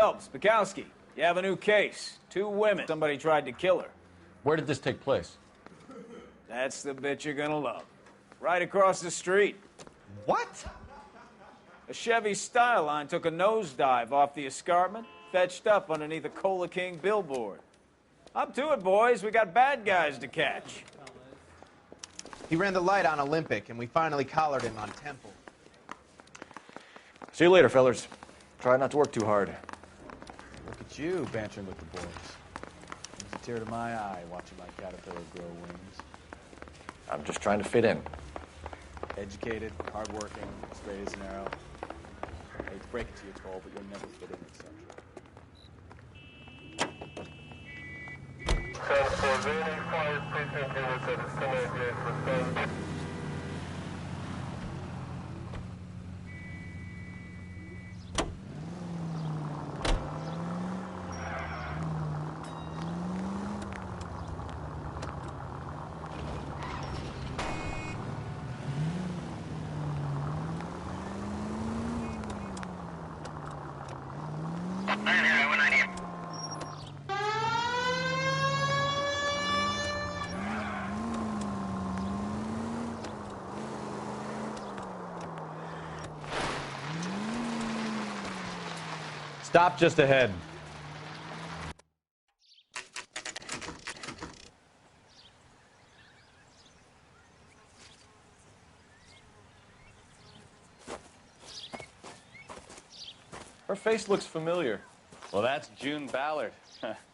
Phelps, Bukowski, you have a new case. 2 women. Somebody tried to kill her. Where did this take place? That's the bit you're gonna love. Right across the street. What? A Chevy Styline took a nosedive off the escarpment, fetched up underneath a Cola King billboard. Up to it, boys. We got bad guys to catch. He ran the light on Olympic, and we finally collared him on Temple. See you later, fellers. Try not to work too hard. Look at you, bantering with the boys. Brings a tear to my eye watching my caterpillar grow wings. I'm just trying to fit in. Educated, hardworking, straight as an arrow. I hate to break it to you, Cole, but you'll never fit in, etc. Stop just ahead. Her face looks familiar. Well, that's June Ballard,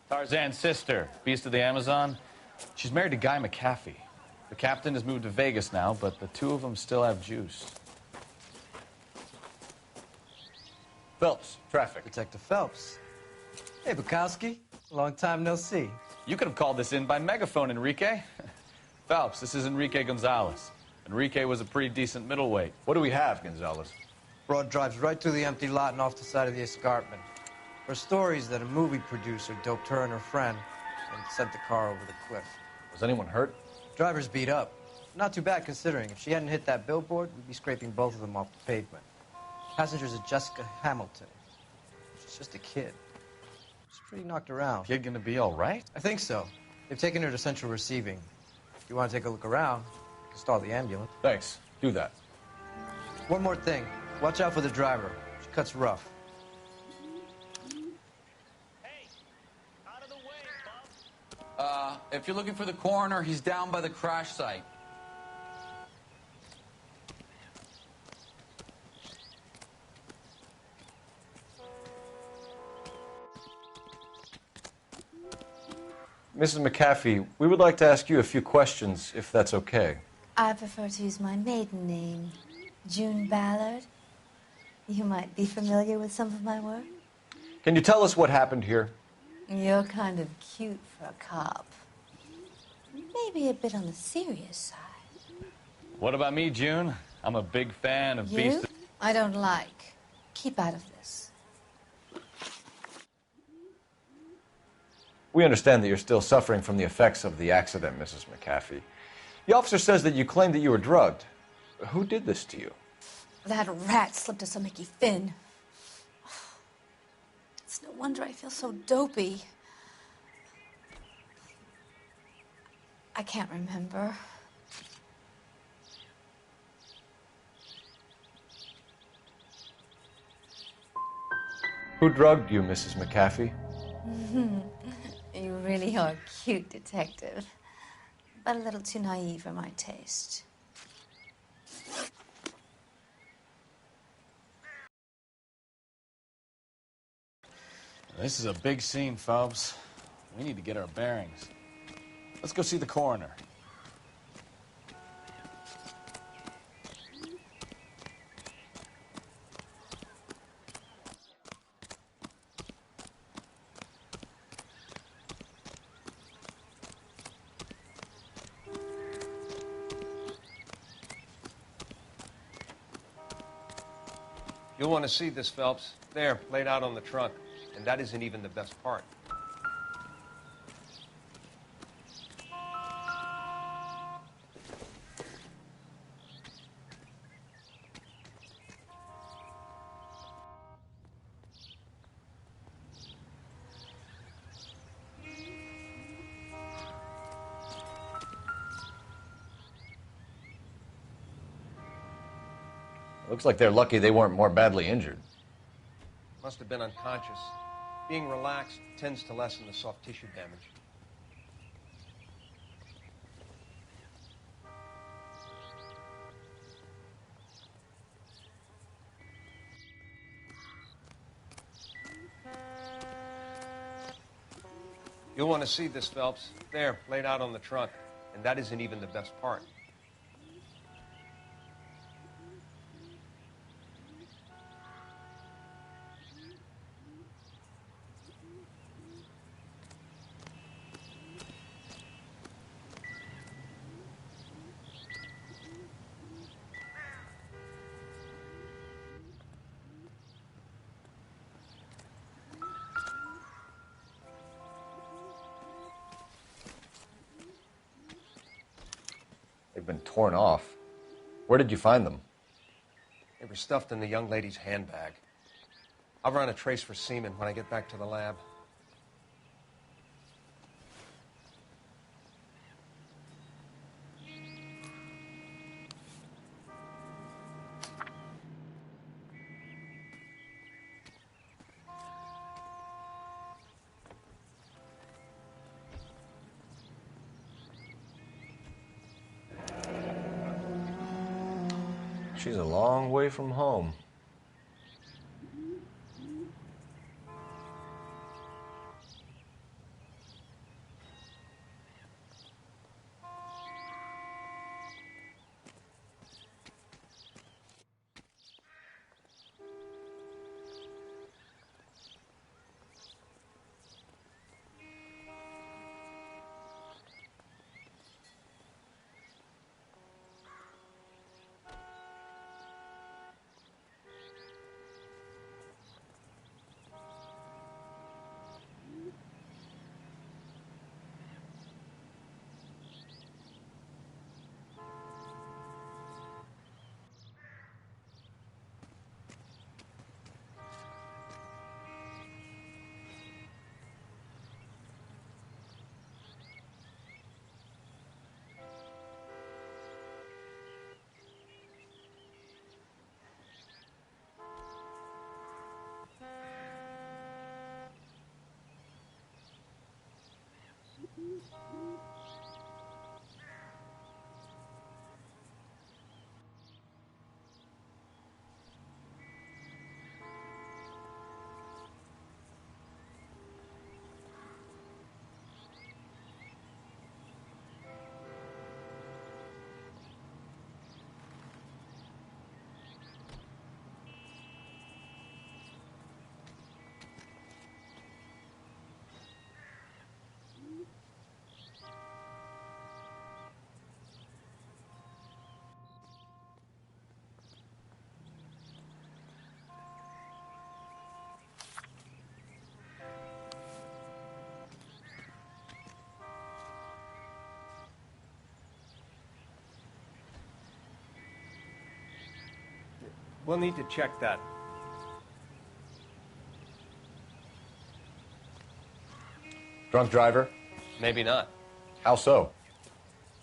Tarzan's sister, beast of the Amazon. She's married to Guy McAfee. The captain has moved to Vegas now, but the 2 of them still have juice. Phelps, traffic. Detective Phelps. Hey, Bukowski. Long time no see. You could have called this in by megaphone, Enrique. Phelps, this is Enrique Gonzalez. Enrique was a pretty decent middleweight. What do we have, Gonzalez? Broad drives right through the empty lot and off the side of the escarpment. Her story is that a movie producer doped her and her friend and sent the car over the cliff. Was anyone hurt? Driver's beat up. Not too bad considering. If she hadn't hit that billboard, we'd be scraping both of them off the pavement. Passenger's a Jessica Hamilton. She's just a kid. She's pretty knocked around. Kid gonna be all right? I think so. They've taken her to central receiving. If you want to take a look around, you can stall the ambulance. Thanks. Do that. One more thing. Watch out for the driver. She cuts rough. Hey, out of the way, Bob. If you're looking for the coroner, he's down by the crash site. Mrs. McAfee, we would like to ask you a few questions, if that's okay. I prefer to use my maiden name, June Ballard. You might be familiar with some of my work. Can you tell us what happened here? You're kind of cute for a cop. Maybe a bit on the serious side. What about me, June? I'm a big fan of You? I don't like. Keep out of this. We understand that you're still suffering from the effects of the accident, Mrs. McAfee. The officer says that you claimed that you were drugged. Who did this to you? That rat slipped us a Mickey Finn. It's no wonder I feel so dopey. I can't remember. Who drugged you, Mrs. McAfee? You really are a cute detective, but a little too naive for my taste. This is a big scene, Phelps. We need to get our bearings. Let's go see the coroner. You'll want to see this, Phelps. There, laid out on the trunk. And that isn't even the best part. Looks like they're lucky they weren't more badly injured. Must have been unconscious. Being relaxed tends to lessen the soft tissue damage. You'll want to see this, Phelps. There, laid out on the trunk. And that isn't even the best part. They've been torn off. Where did you find them? They were stuffed in the young lady's handbag. I'll run a trace for semen when I get back to the lab. She's a long way from home. We'll need to check that. Drunk driver? Maybe not. How so?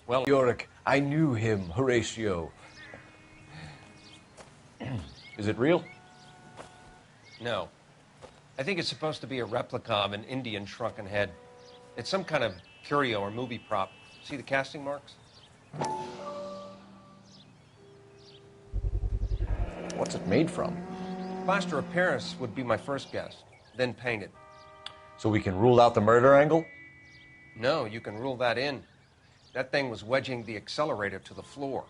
Well, Yorick, I knew him, Horatio. Is it real? no. I think it's supposed to be a replica of an Indian shrunken head. It's some kind of curio or movie prop. See the casting marks? What's it made from? Plaster of Paris would be my first guess, then painted. So we can rule out the murder angle? No, you can rule that in. That thing was wedging the accelerator to the floor.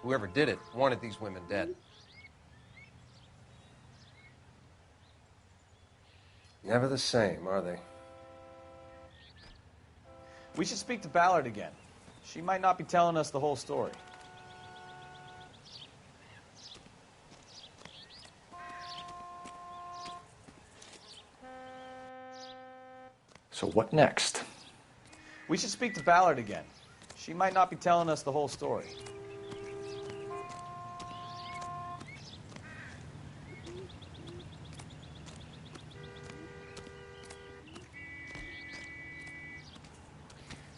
Whoever did it wanted these women dead. Never the same, are they? We should speak to Ballard again. She might not be telling us the whole story. So what next? We should speak to Ballard again. She might not be telling us the whole story.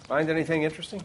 Find anything interesting?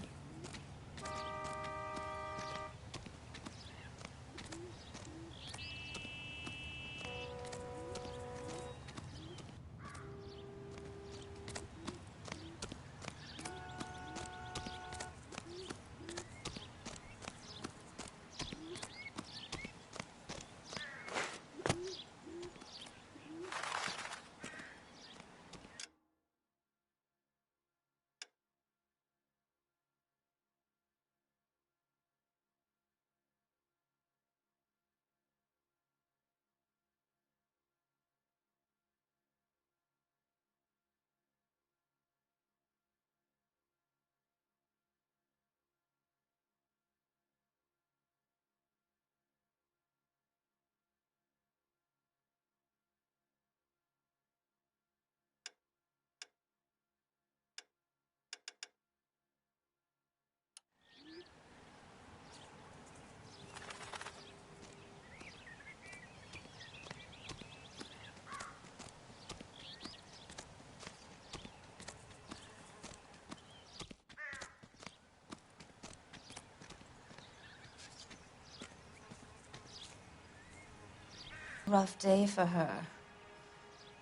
Rough day for her.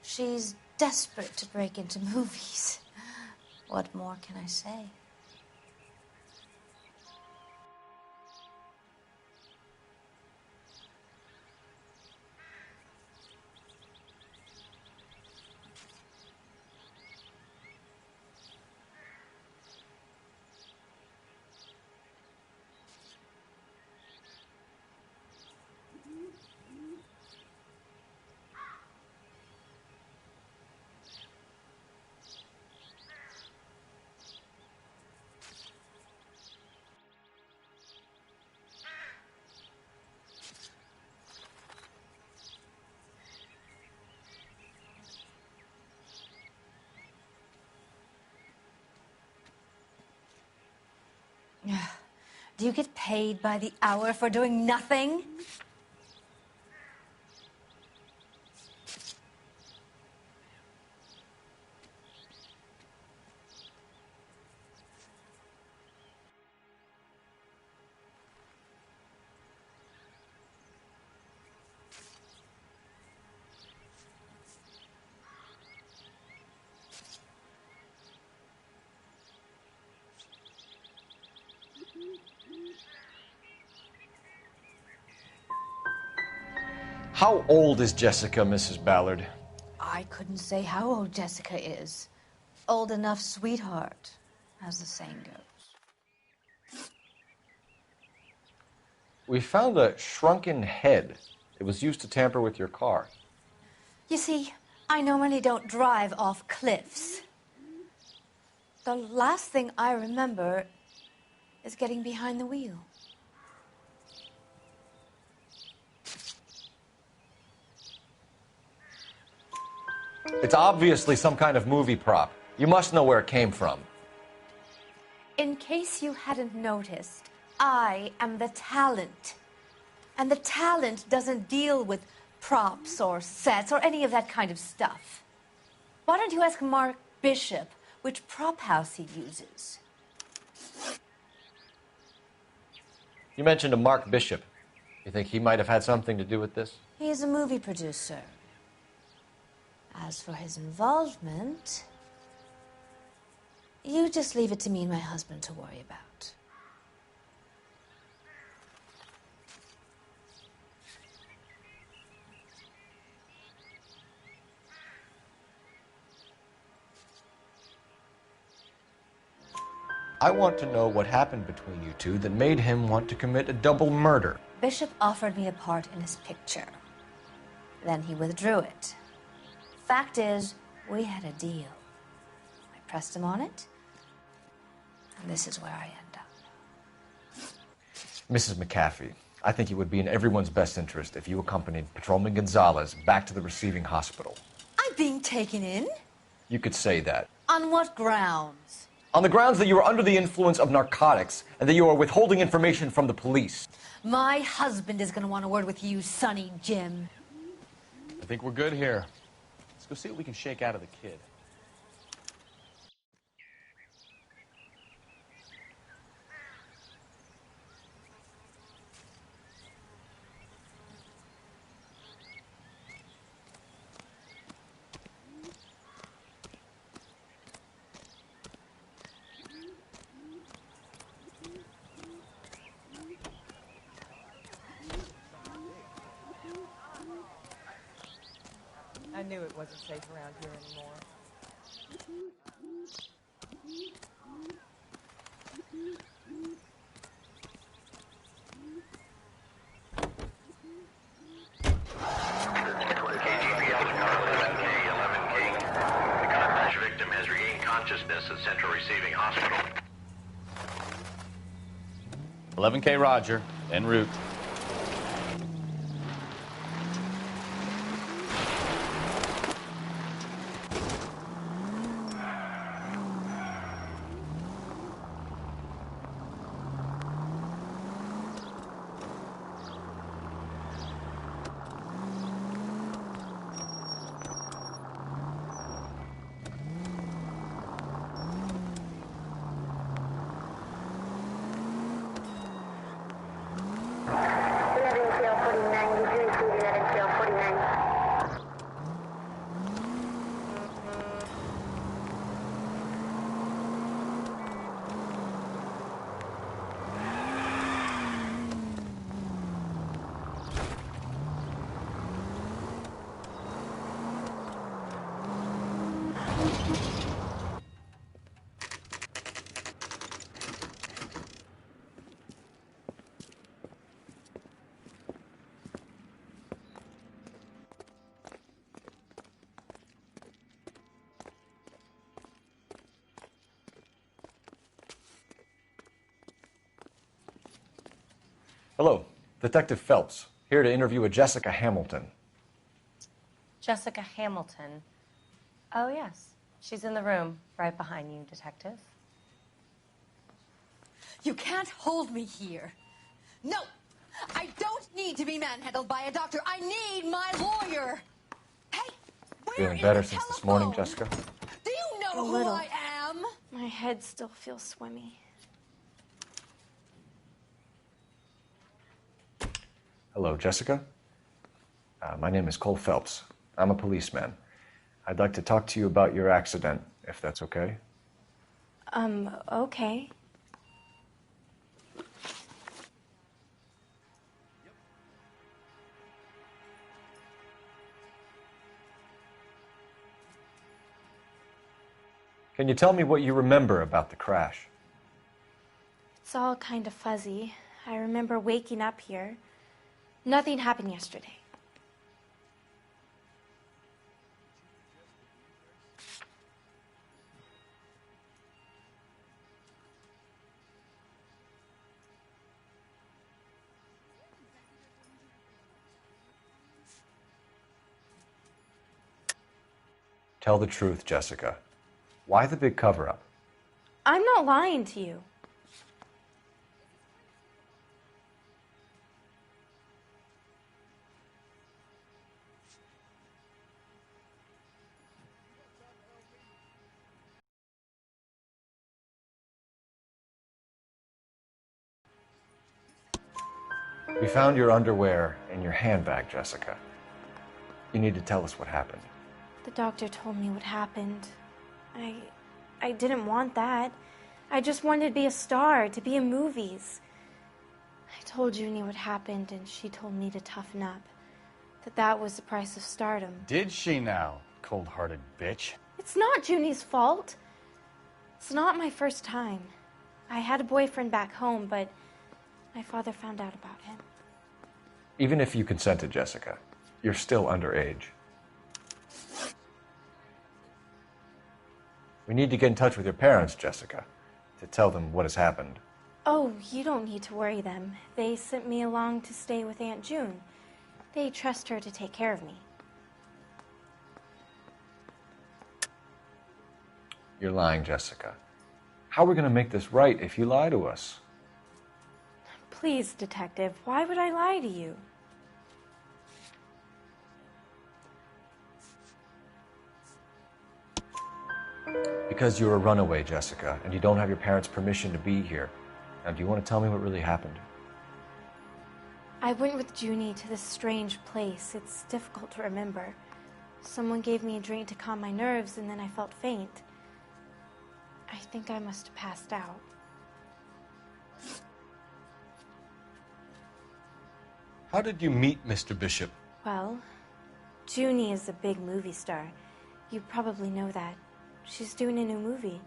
She's desperate to break into movies. What more can I say? Do you get paid by the hour for doing nothing? How old is Jessica, Mrs. Ballard? I couldn't say how old Jessica is. Old enough, sweetheart, as the saying goes. We found a shrunken head. It was used to tamper with your car. You see, I normally don't drive off cliffs. The last thing I remember is getting behind the wheel. It's obviously some kind of movie prop. You must know where it came from. In case you hadn't noticed, I am the talent. And the talent doesn't deal with props or sets or any of that kind of stuff. Why don't you ask Mark Bishop which prop house he uses? You mentioned a Mark Bishop. You think he might have had something to do with this? He's a movie producer. As for his involvement, you just leave it to me and my husband to worry about. I want to know what happened between you two that made him want to commit a double murder. Bishop offered me a part in his picture. Then he withdrew it. Fact is, we had a deal. I pressed him on it, and this is where I end up. Mrs. McAfee, I think it would be in everyone's best interest if you accompanied Patrolman Gonzalez back to the receiving hospital. I'm being taken in? You could say that. On what grounds? On the grounds that you are under the influence of narcotics and that you are withholding information from the police. My husband is going to want a word with you, Sonny Jim. I think we're good here. Let's go see what we can shake out of the kid. I knew it wasn't safe around here anymore. The car crash victim has regained consciousness at Central Receiving Hospital. 11K Roger, en route. Hello, Detective Phelps, here to interview a Jessica Hamilton. Jessica Hamilton. Oh, yes. She's in the room right behind you, Detective. You can't hold me here. No! I don't need to be manhandled by a doctor. I need my lawyer. Hey, where Feeling is better the since this telephone? morning, Jessica? Do you know A who little. I am? My head still feels swimmy. Hello, Jessica. My name is Cole Phelps. I'm a policeman. I'd like to talk to you about your accident, if that's okay. Okay. Can you tell me what you remember about the crash? It's all kind of fuzzy. I remember waking up here. Nothing happened yesterday. Tell the truth, Jessica. Why the big cover-up? I'm not lying to you. We found your underwear in your handbag, Jessica. You need to tell us what happened. The doctor told me what happened. I didn't want that. I just wanted to be a star, to be in movies. I told Junie what happened, and she told me to toughen up. That was the price of stardom. Did she now, cold-hearted bitch? It's not Junie's fault. It's not my first time. I had a boyfriend back home, but my father found out about him. Even if you consented, Jessica, you're still underage. We need to get in touch with your parents, Jessica, to tell them what has happened. Oh, you don't need to worry them. They sent me along to stay with Aunt June. They trust her to take care of me. You're lying, Jessica. How are we going to make this right if you lie to us? Please, Detective, why would I lie to you? Because you're a runaway, Jessica, and you don't have your parents' permission to be here. Now, do you want to tell me what really happened? I went with Junie to this strange place. It's difficult to remember. Someone gave me a drink to calm my nerves, and then I felt faint. I think I must have passed out. How did you meet Mr. Bishop? Well, Junie is a big movie star. You probably know that. She's doing a new movie.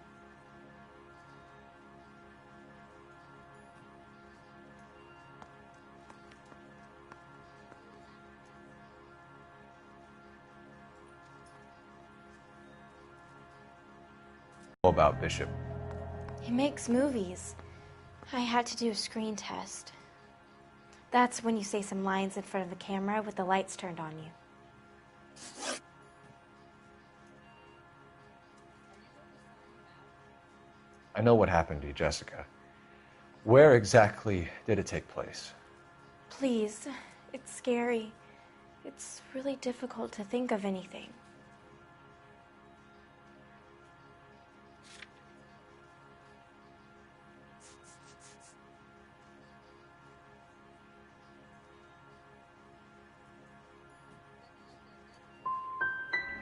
About Bishop. He makes movies. I had to do a screen test. That's when you say some lines in front of the camera with the lights turned on you. I know what happened to you, Jessica. Where exactly did it take place? Please, it's scary. It's really difficult to think of anything.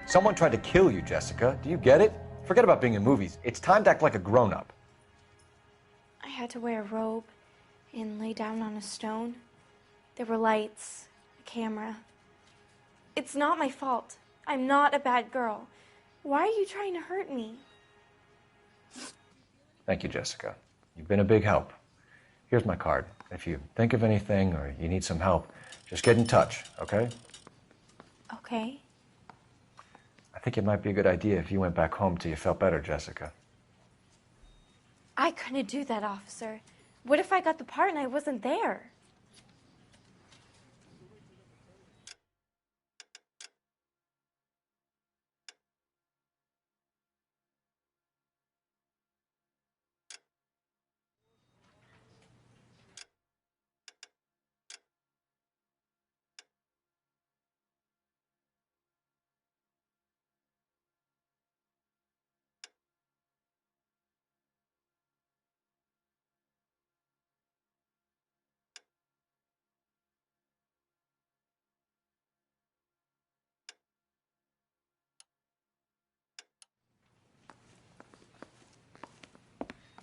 Someone tried to kill you, Jessica. Do you get it? Forget about being in movies. It's time to act like a grown-up. I had to wear a robe and lay down on a stone. There were lights, a camera. It's not my fault. I'm not a bad girl. Why are you trying to hurt me? Thank you, Jessica. You've been a big help. Here's my card. If you think of anything or you need some help, just get in touch, okay? Okay. I think it might be a good idea if you went back home till you felt better, Jessica. I couldn't do that, officer. What if I got the part and I wasn't there?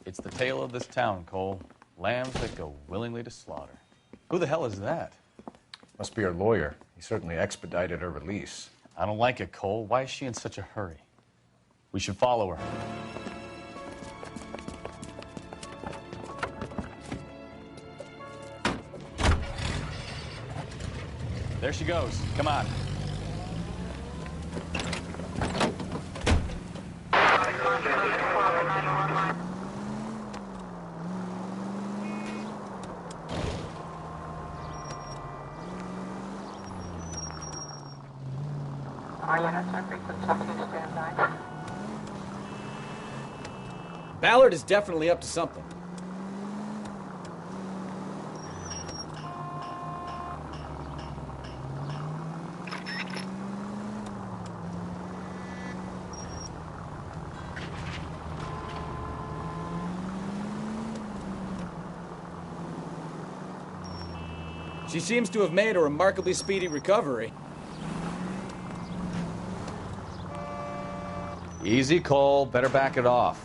It's the tale of this town, Cole. Lambs that go willingly to slaughter. Who the hell is that? Must be her lawyer. He certainly expedited her release. I don't like it, Cole. Why is she in such a hurry? We should follow her. There she goes. Come on. Ballard is definitely up to something. She seems to have made a remarkably speedy recovery. Easy, Cole. Better back it off.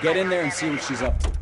Get in there and see what she's up to.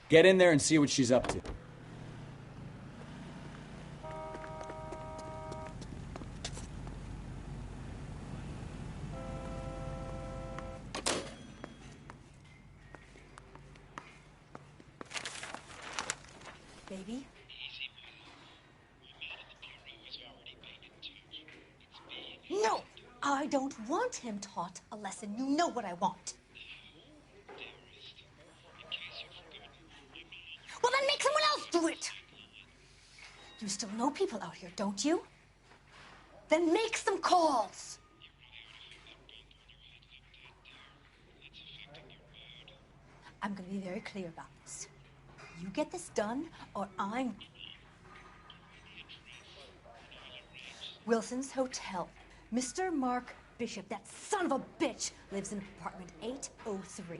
Get in there and see what she's up to. Baby? No! I don't want him taught a lesson. You know what I want. Well, then make someone else do it! You still know people out here, don't you? Then make some calls! I'm gonna be very clear about this. You get this done, or I'm... Wilson's Hotel. Mr. Mark Bishop, that son of a bitch, lives in apartment 803.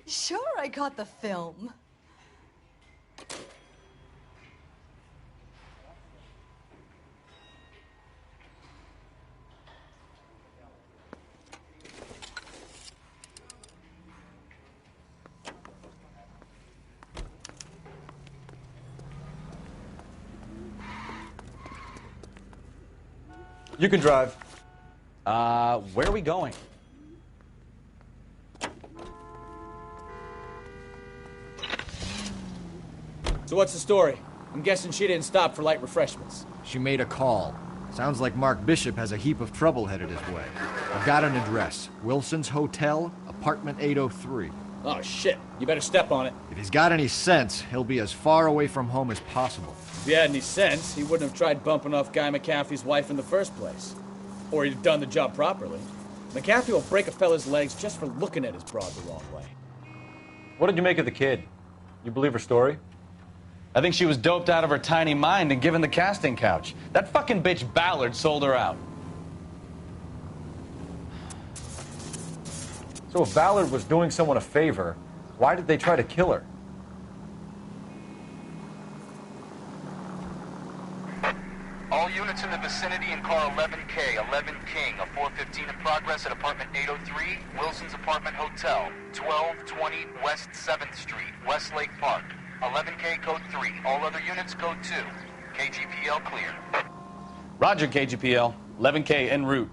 Sure, I got the film. You can drive. Where are we going? So what's the story? I'm guessing she didn't stop for light refreshments. She made a call. Sounds like Mark Bishop has a heap of trouble headed his way. I've got an address. Wilson's Hotel, apartment 803. Oh, shit. You better step on it. If he's got any sense, he'll be as far away from home as possible. If he had any sense, he wouldn't have tried bumping off Guy McAfee's wife in the first place. Or he'd have done the job properly. McAfee will break a fella's legs just for looking at his broad the wrong way. What did you make of the kid? You believe her story? I think she was doped out of her tiny mind and given the casting couch. That fucking bitch Ballard sold her out. So if Ballard was doing someone a favor, why did they try to kill her? All units in the vicinity in car 11K, 11 King, a 415 in progress at apartment 803, Wilson's Apartment Hotel, 1220 West 7th Street, Westlake Park. 11K code 3, all other units code 2. KGPL clear. Roger, KGPL. 11K en route.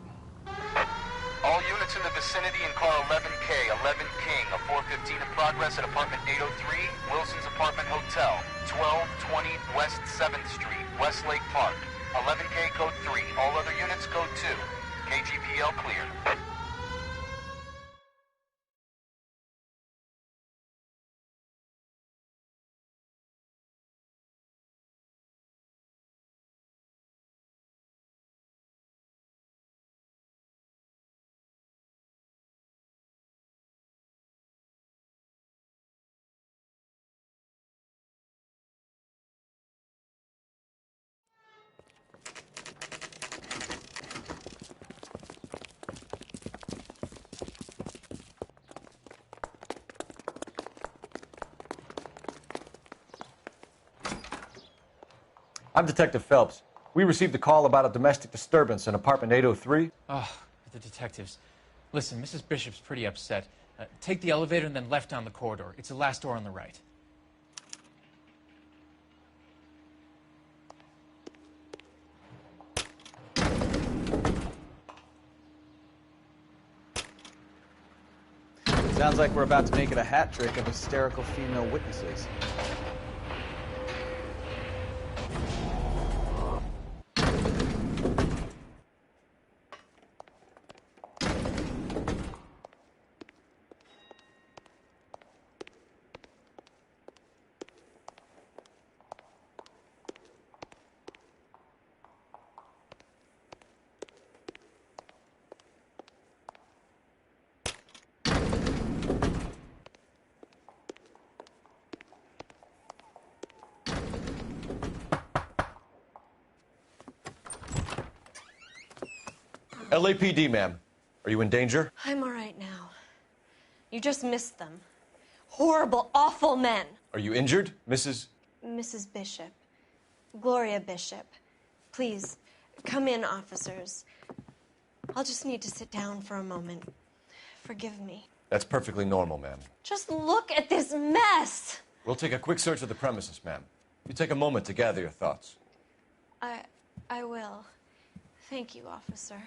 All units in the vicinity in car 11K, 11 King, a 415 in progress at apartment 803, Wilson's Apartment Hotel, 1220 West 7th Street, Westlake Park. 11K code 3, all other units code 2. KGPL clear. I'm Detective Phelps. We received a call about a domestic disturbance in apartment 803. Oh, the detectives. Listen, Mrs. Bishop's pretty upset. Take the elevator and then left down the corridor. It's the last door on the right. Sounds like we're about to make it a hat trick of hysterical female witnesses. LAPD, ma'am. Are you in danger? I'm all right now. You just missed them. Horrible, awful men. Are you injured, Mrs.? Mrs. Bishop. Gloria Bishop. Please, come in, officers. I'll just need to sit down for a moment. Forgive me. That's perfectly normal, ma'am. Just look at this mess! We'll take a quick search of the premises, ma'am. You take a moment to gather your thoughts. I will. Thank you, officer.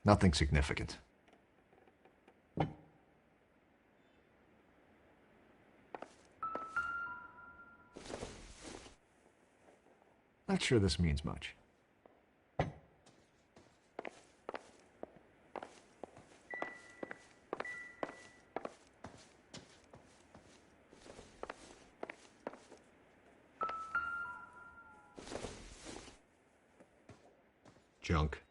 Nothing significant. Not sure this means much. Junk.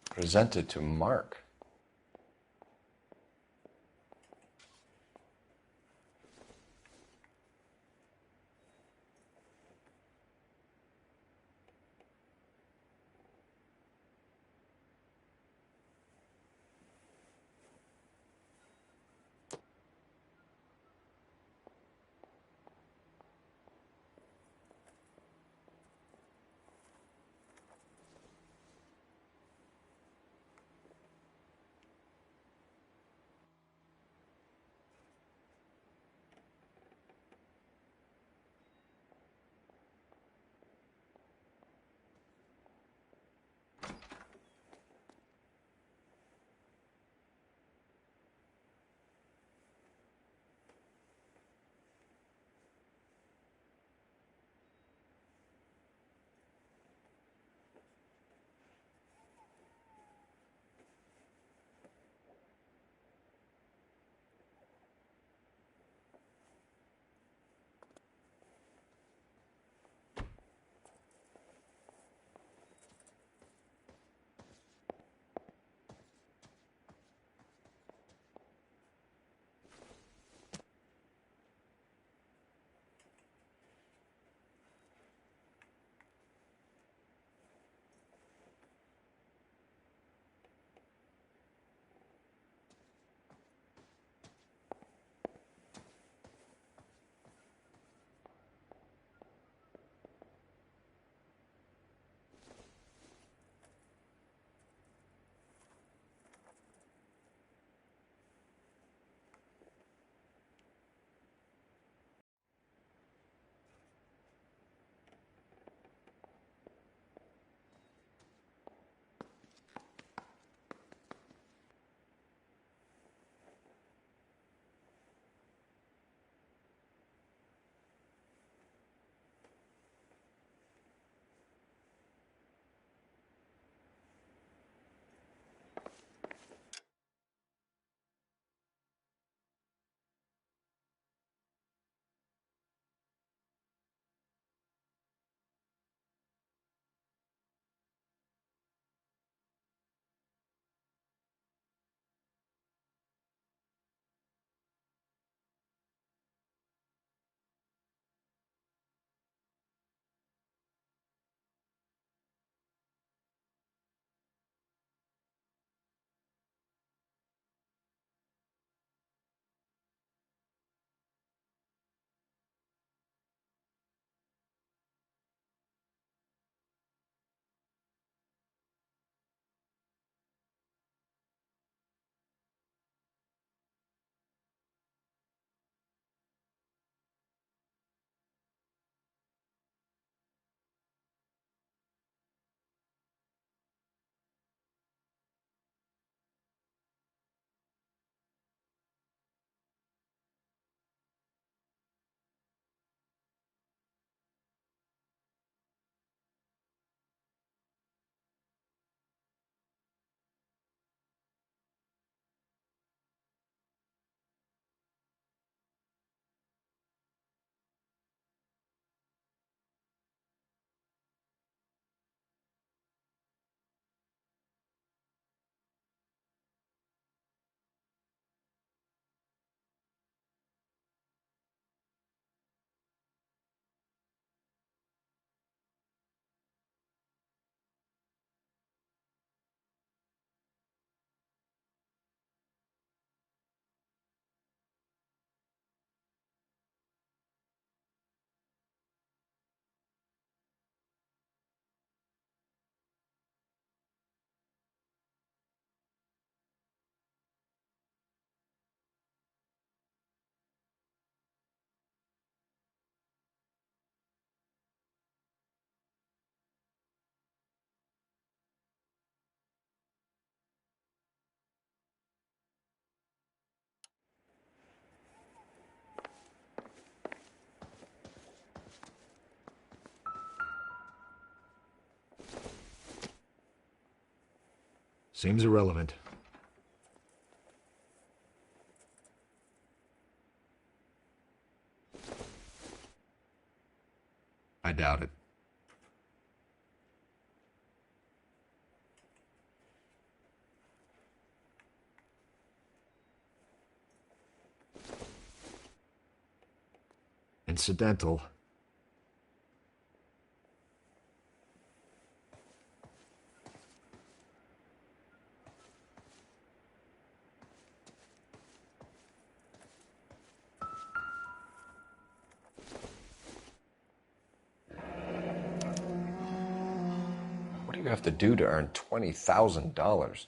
Presented to Mark. Seems irrelevant. I doubt it. Incidental. What do you have to do to earn $20,000?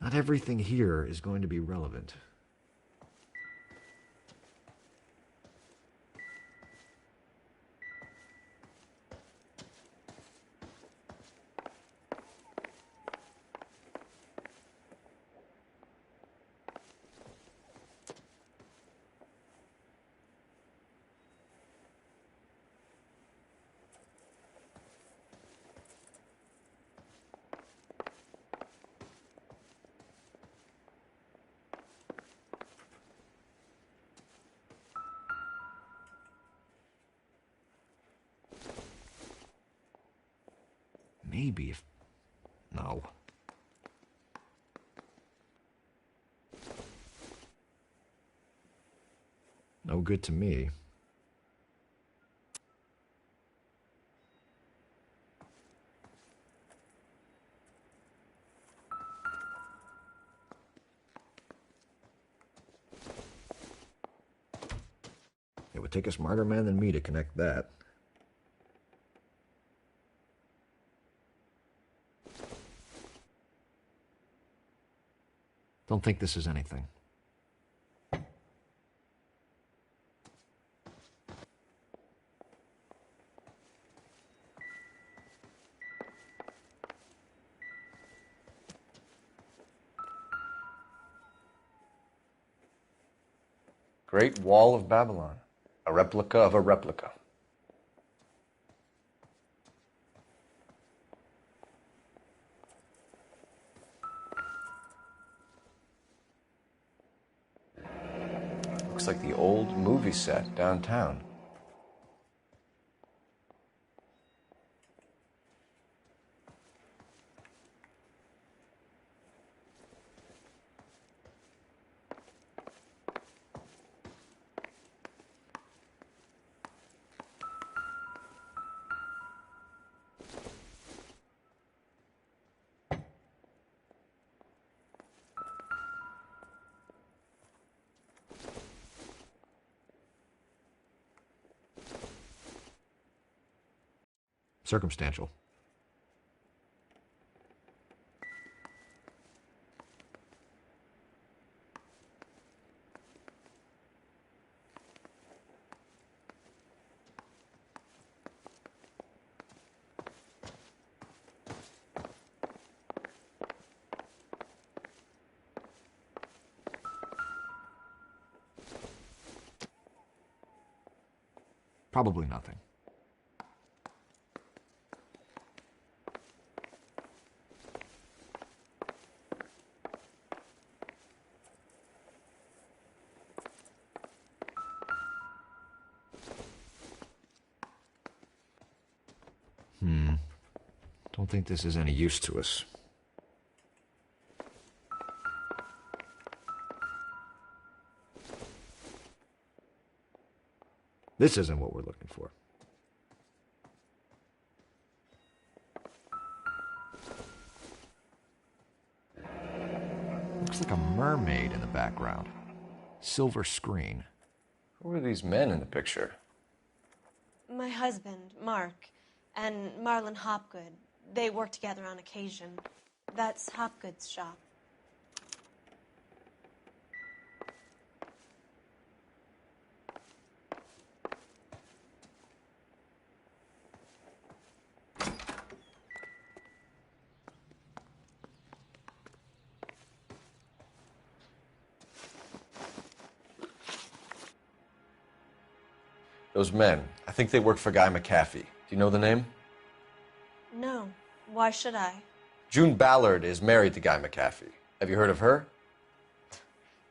Not everything here is going to be relevant. Maybe if... No. No good to me. It would take a smarter man than me to connect that. Don't think this is anything. Great Wall of Babylon. A replica of a replica. Looks like the old movie set downtown. Circumstantial. Probably nothing. Don't think this is any use to us. This isn't what we're looking for. Looks like a mermaid in the background. Silver screen. Who are these men in the picture? My husband, Mark, and Marlon Hopgood. They work together on occasion. That's Hopgood's shop. Those men, I think they work for Guy McAfee. Do you know the name? No. Why should I? June Ballard is married to Guy McAfee. Have you heard of her?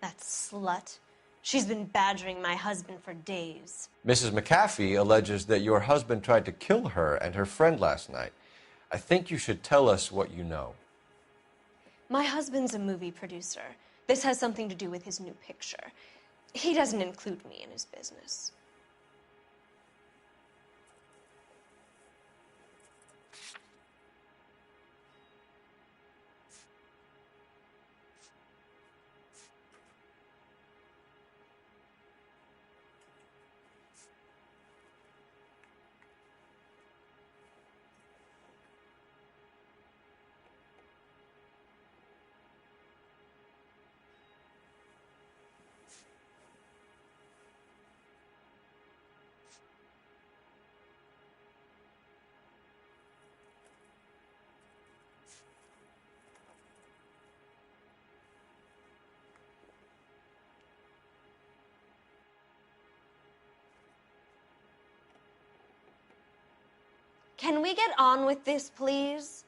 That slut. She's been badgering my husband for days. Mrs. McAfee alleges that your husband tried to kill her and her friend last night. I think you should tell us what you know. My husband's a movie producer. This has something to do with his new picture. He doesn't include me in his business. Can we get on with this, please?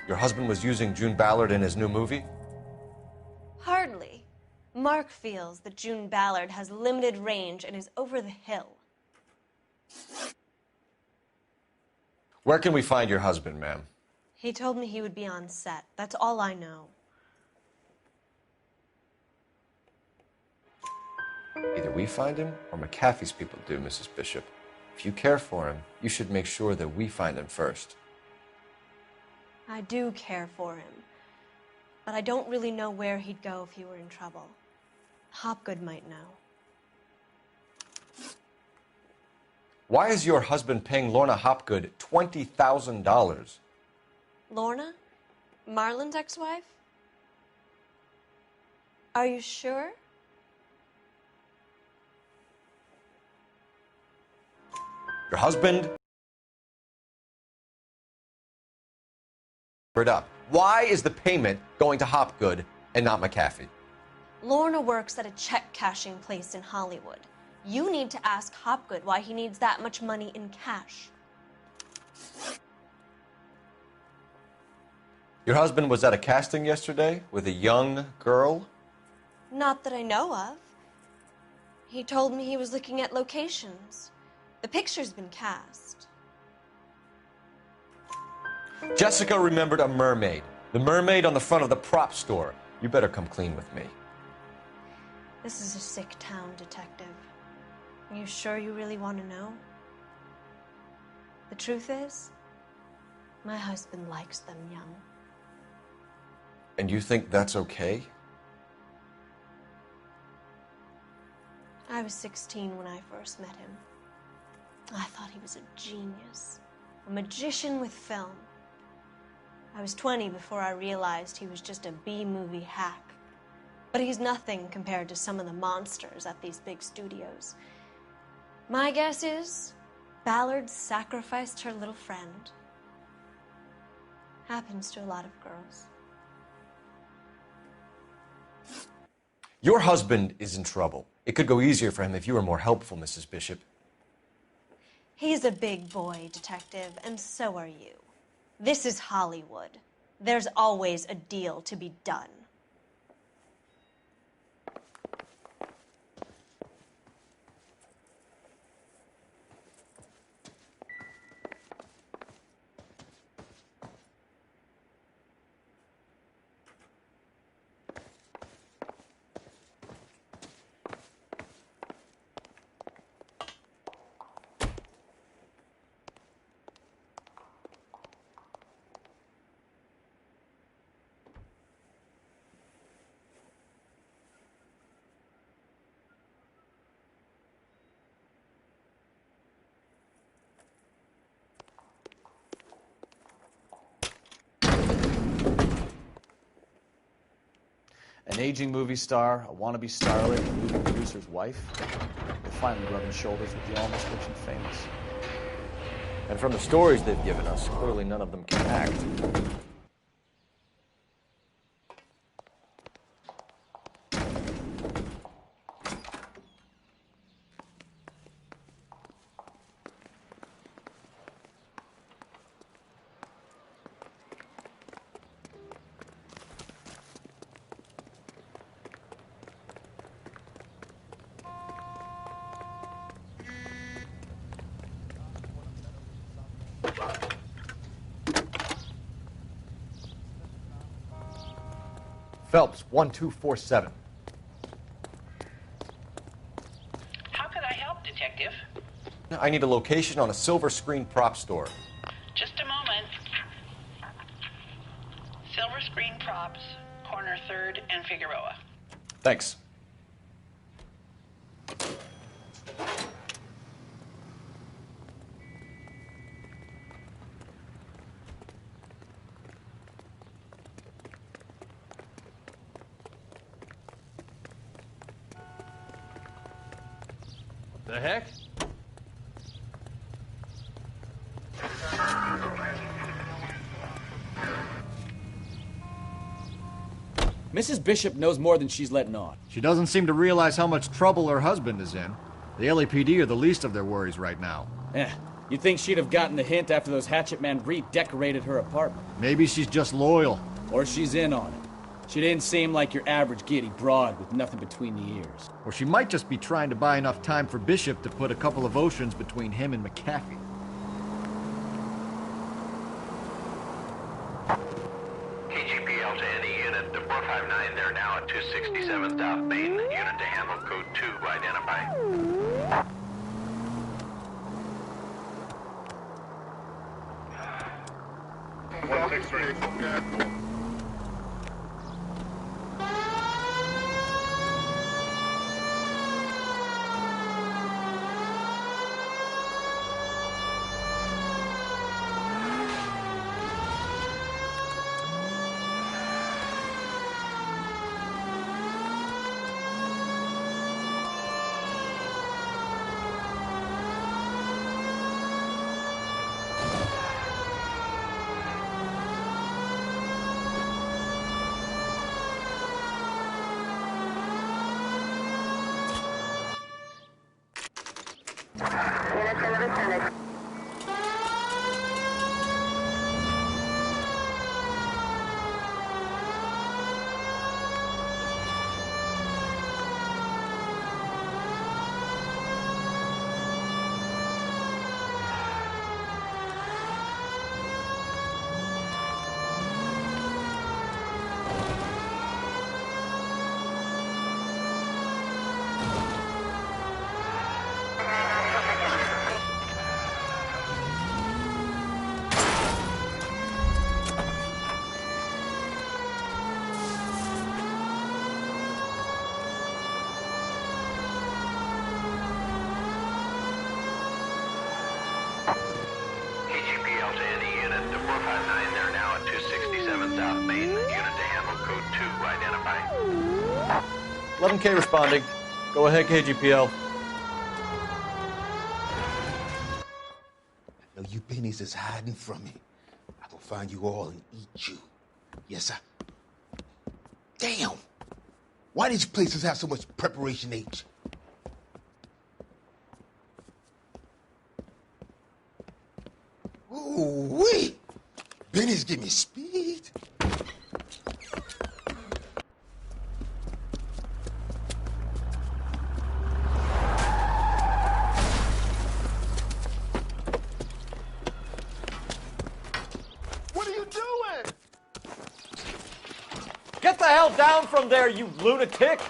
Your husband was using June Ballard in his new movie? Hardly. Mark feels that June Ballard has limited range and is over the hill. Where can we find your husband, ma'am? He told me he would be on set. That's all I know. Either we find him or McAfee's people do, Mrs. Bishop. If you care for him, you should make sure that we find him first. I do care for him, but I don't really know where he'd go if he were in trouble. Hopgood might know. Why is your husband paying Lorna Hopgood $20,000? Lorna? Marlon's ex-wife? Are you sure? Your husband? Up. Why is the payment going to Hopgood and not McAfee? Lorna works at a check-cashing place in Hollywood. You need to ask Hopgood why he needs that much money in cash. Your husband was at a casting yesterday with a young girl? Not that I know of. He told me he was looking at locations. The picture's been cast. Jessica remembered a mermaid. The mermaid on the front of the prop store. You better come clean with me. This is a sick town, Detective. Are you sure you really want to know? The truth is, my husband likes them young. And you think that's okay? I was 16 when I first met him. I thought he was a genius, a magician with film. I was 20 before I realized he was just a B-movie hack. But he's nothing compared to some of the monsters at these big studios. My guess is Ballard sacrificed her little friend. Happens to a lot of girls. Your husband is in trouble. It could go easier for him if you were more helpful, Mrs. Bishop. He's a big boy, Detective, and so are you. This is Hollywood. There's always a deal to be done. An aging movie star, a wannabe starlet, a movie producer's wife. They're finally rubbing shoulders with the almost rich and famous. And from the stories they've given us, clearly none of them can act. Phelps, 1247. How can I help, Detective? I need a location on a silver screen prop store. Just a moment. Silver Screen Props, corner 3rd and Figueroa. Thanks. The heck? Mrs. Bishop knows more than she's letting on. She doesn't seem to realize how much trouble her husband is in. The LAPD are the least of their worries right now. You'd think she'd have gotten the hint after those hatchet men redecorated her apartment. Maybe she's just loyal. Or she's in on it. She didn't seem like your average giddy broad with nothing between the ears. Or she might just be trying to buy enough time for Bishop to put a couple of oceans between him and McAfee. KGPL to any unit. The 459, they're now at 267 South Main. Unit to handle code 2, identify. South Main. Unit to handle code 2. Identify. 11K responding. Go ahead, KGPL. I know you pennies is hiding from me. I will find you all and eat you. Yes, sir. Damn! Why did you places have so much preparation H? Ooh-wee! Benny's give me speed. What are you doing? Get the hell down from there, you lunatic!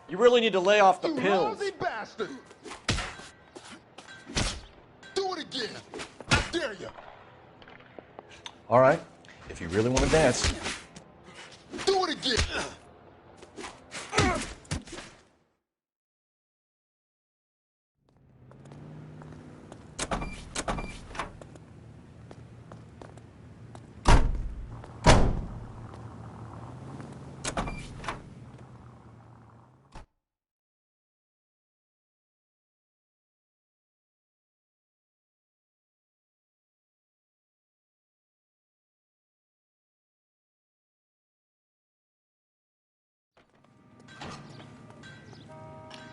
You really need to lay off the pills. Lousy bastard! Do it again! I dare you! All right. If you really want to dance. Do it again!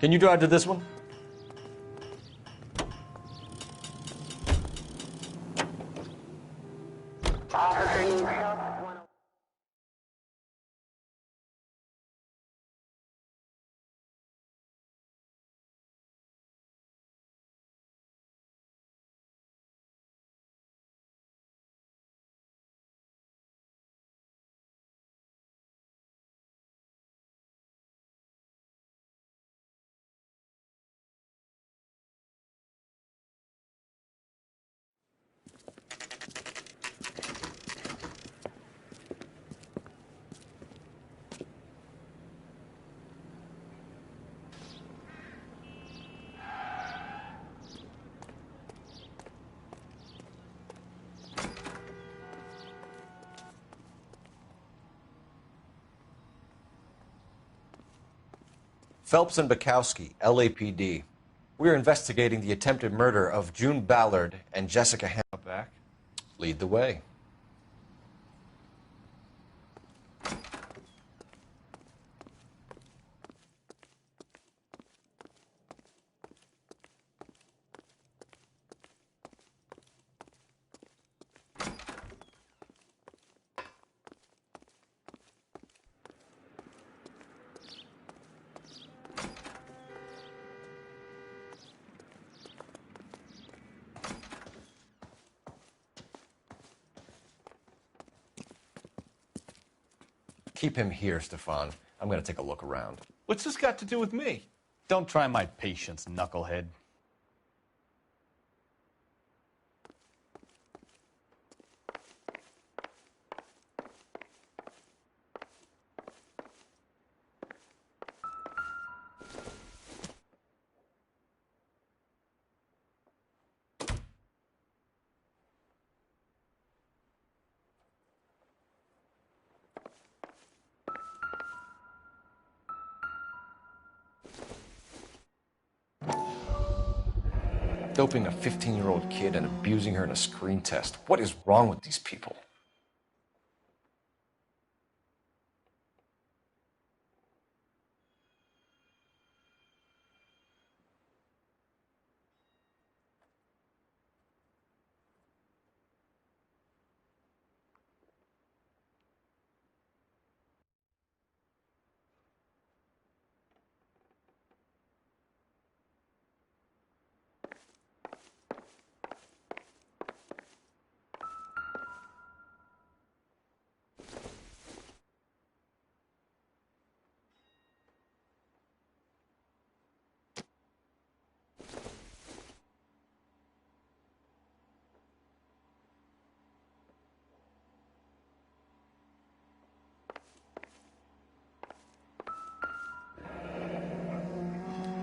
Can you drive to this one? Phelps and Bukowski, LAPD. We're investigating the attempted murder of June Ballard and Jessica Hamilton. Lead the way. Keep him here, Stefan. I'm going to take a look around. What's this got to do with me? Don't try my patience, knucklehead. Doping a 15-year-old kid and abusing her in a screen test. What is wrong with these people?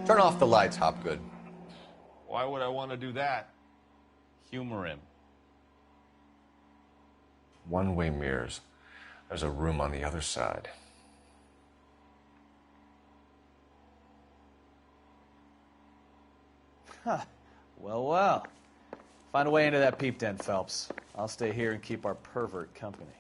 Turn off the lights, Hopgood. Why would I want to do that? Humor him. One-way mirrors. There's a room on the other side. Huh. Well. Find a way into that peep den, Phelps. I'll stay here and keep our pervert company.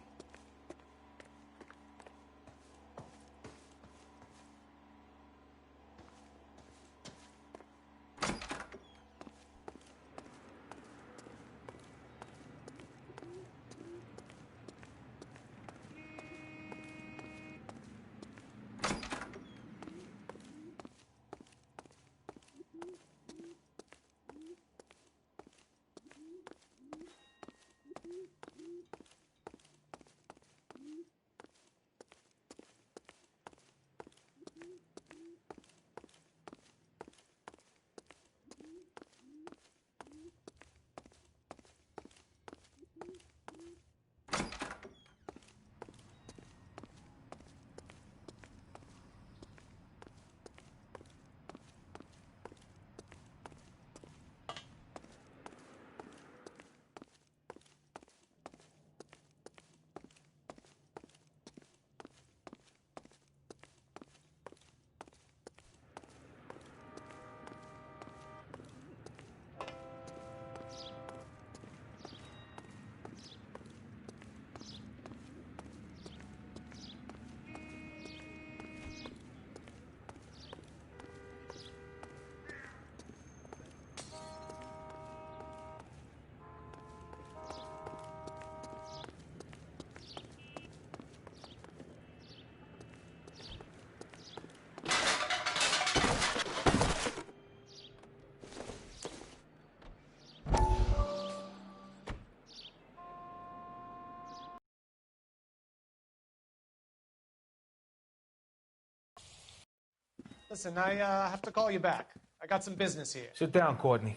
Listen, I have to call you back. I got some business here. Sit down, Courtney.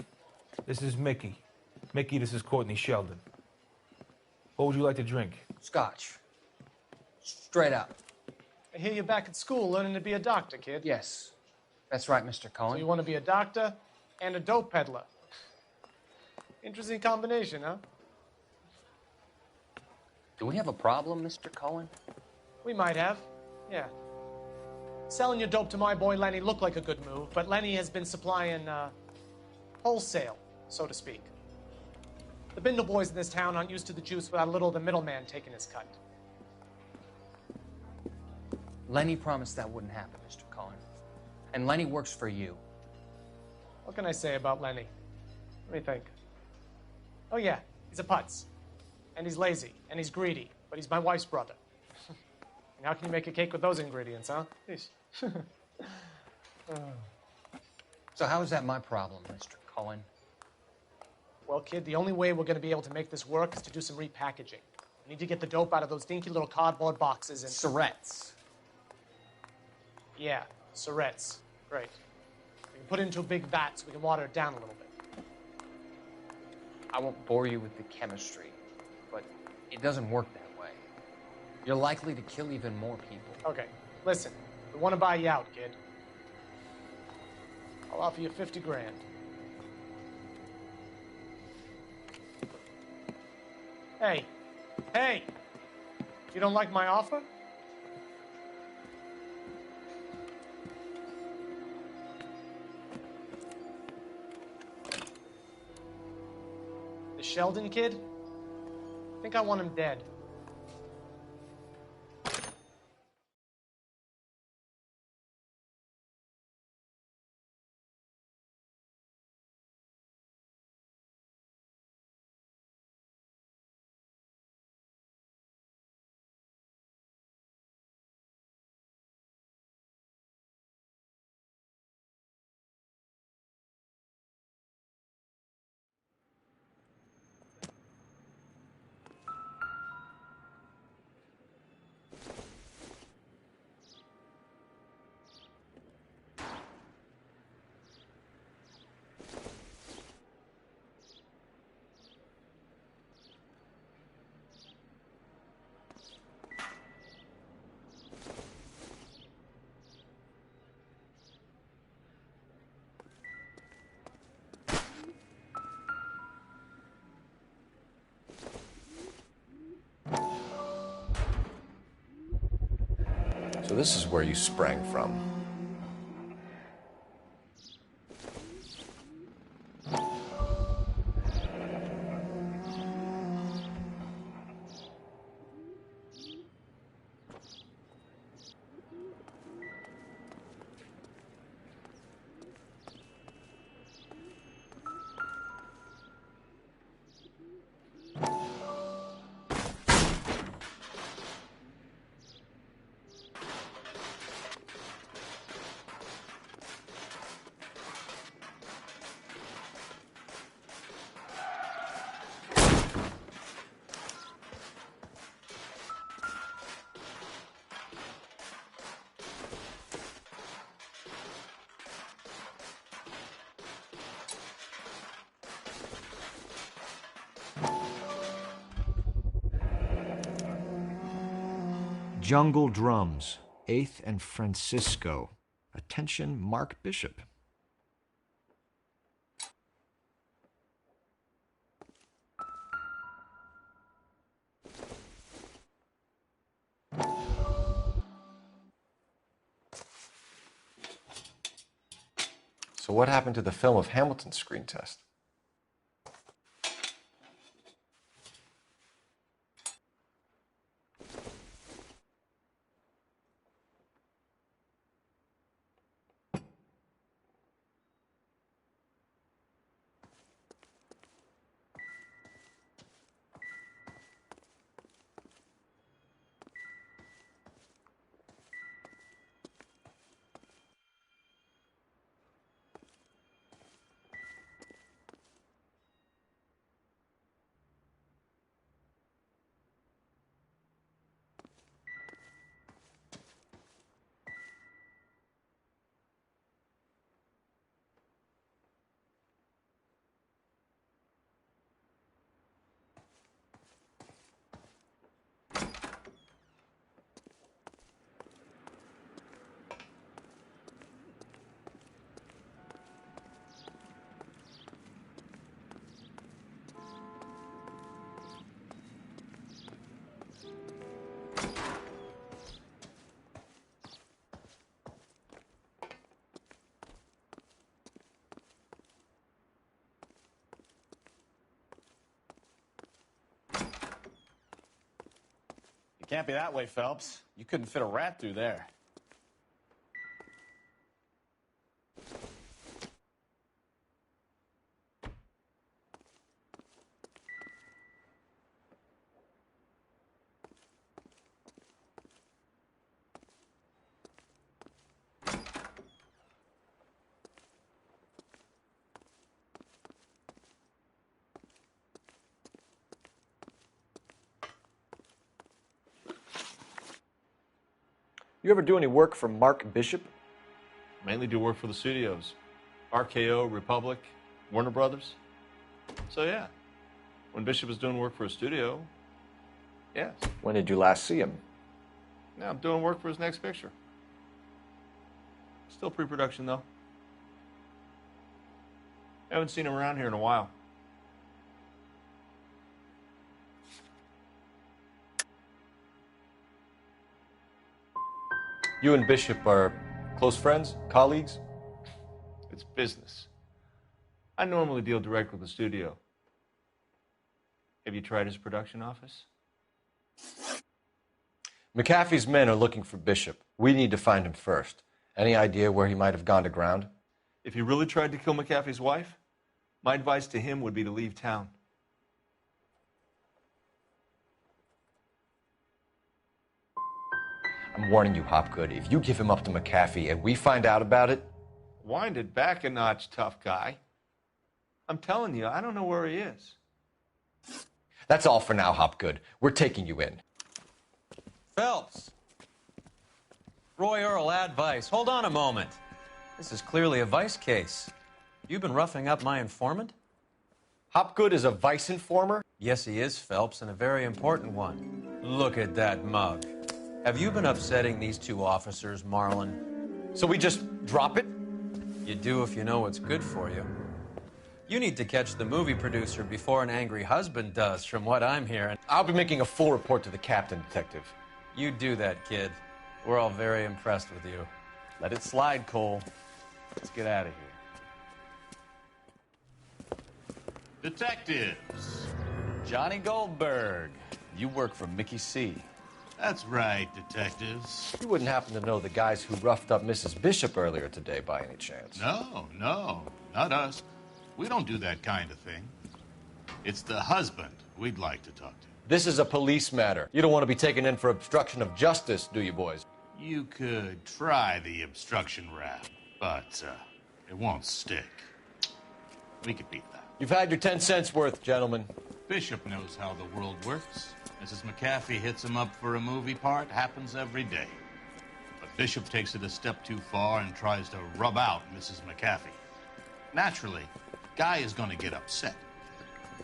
This is Mickey. Mickey, this is Courtney Sheldon. What would you like to drink? Scotch. Straight up. I hear you're back at school learning to be a doctor, kid. Yes. That's right, Mr. Cohen. So you want to be a doctor and a dope peddler. Interesting combination, huh? Do we have a problem, Mr. Cohen? We might have, yeah. Selling your dope to my boy Lenny looked like a good move, but Lenny has been supplying, wholesale, so to speak. The Bindle boys in this town aren't used to the juice without a little of the middleman taking his cut. Lenny promised that wouldn't happen, Mr. Cohen. And Lenny works for you. What can I say about Lenny? Let me think. Oh yeah, he's a putz. And he's lazy, and he's greedy, but he's my wife's brother. And how can you make a cake with those ingredients, huh? So how is that my problem, Mr. Cohen? Well, kid, the only way we're going to be able to make this work is to do some repackaging. We need to get the dope out of those dinky little cardboard boxes and... Surrettes. Yeah, Surrettes. Great. We can put it into a big vat so we can water it down a little bit. I won't bore you with the chemistry, but it doesn't work that way. You're likely to kill even more people. Okay, listen. We want to buy you out, kid. I'll offer you 50 grand. Hey, hey! You don't like my offer? The Sheldon kid? I think I want him dead. So this is where you sprang from. Jungle Drums, 8th and Francisco. Attention, Mark Bishop. So what happened to the film of Hamilton's screen test? Can't be that way, Phelps. You couldn't fit a rat through there. You ever do any work for Mark Bishop? Mainly do work for the studios. RKO, Republic, Warner Brothers. So yeah, when Bishop was doing work for a studio, yes. When did you last see him? Now I'm doing work for his next picture. Still pre-production though. Haven't seen him around here in a while. You and Bishop are close friends, colleagues? It's business. I normally deal direct with the studio. Have you tried his production office? McAfee's men are looking for Bishop. We need to find him first. Any idea where he might have gone to ground? If he really tried to kill McAfee's wife, my advice to him would be to leave town. I'm warning you, Hopgood. If you give him up to McAfee and we find out about it... Wind it back a notch, tough guy. I'm telling you, I don't know where he is. That's all for now, Hopgood. We're taking you in. Phelps. Roy Earl, ad vice. Hold on a moment. This is clearly a vice case. You've been roughing up my informant? Hopgood is a vice informer? Yes, he is, Phelps, and a very important one. Look at that mug. Have you been upsetting these two officers, Marlon? So we just drop it? You do if you know what's good for you. You need to catch the movie producer before an angry husband does, from what I'm hearing. I'll be making a full report to the captain, Detective. You do that, kid. We're all very impressed with you. Let it slide, Cole. Let's get out of here. Detectives. Johnny Goldberg. You work for Mickey C. That's right, detectives. You wouldn't happen to know the guys who roughed up Mrs. Bishop earlier today by any chance? No, not us. We don't do that kind of thing. It's the husband we'd like to talk to. This is a police matter. You don't want to be taken in for obstruction of justice, do you, boys? You could try the obstruction rap, but it won't stick. We could beat that. You've had your 10 cents worth, gentlemen. Bishop knows how the world works. Mrs. McAfee hits him up for a movie part. Happens every day. But Bishop takes it a step too far and tries to rub out Mrs. McAfee. Naturally, Guy is going to get upset.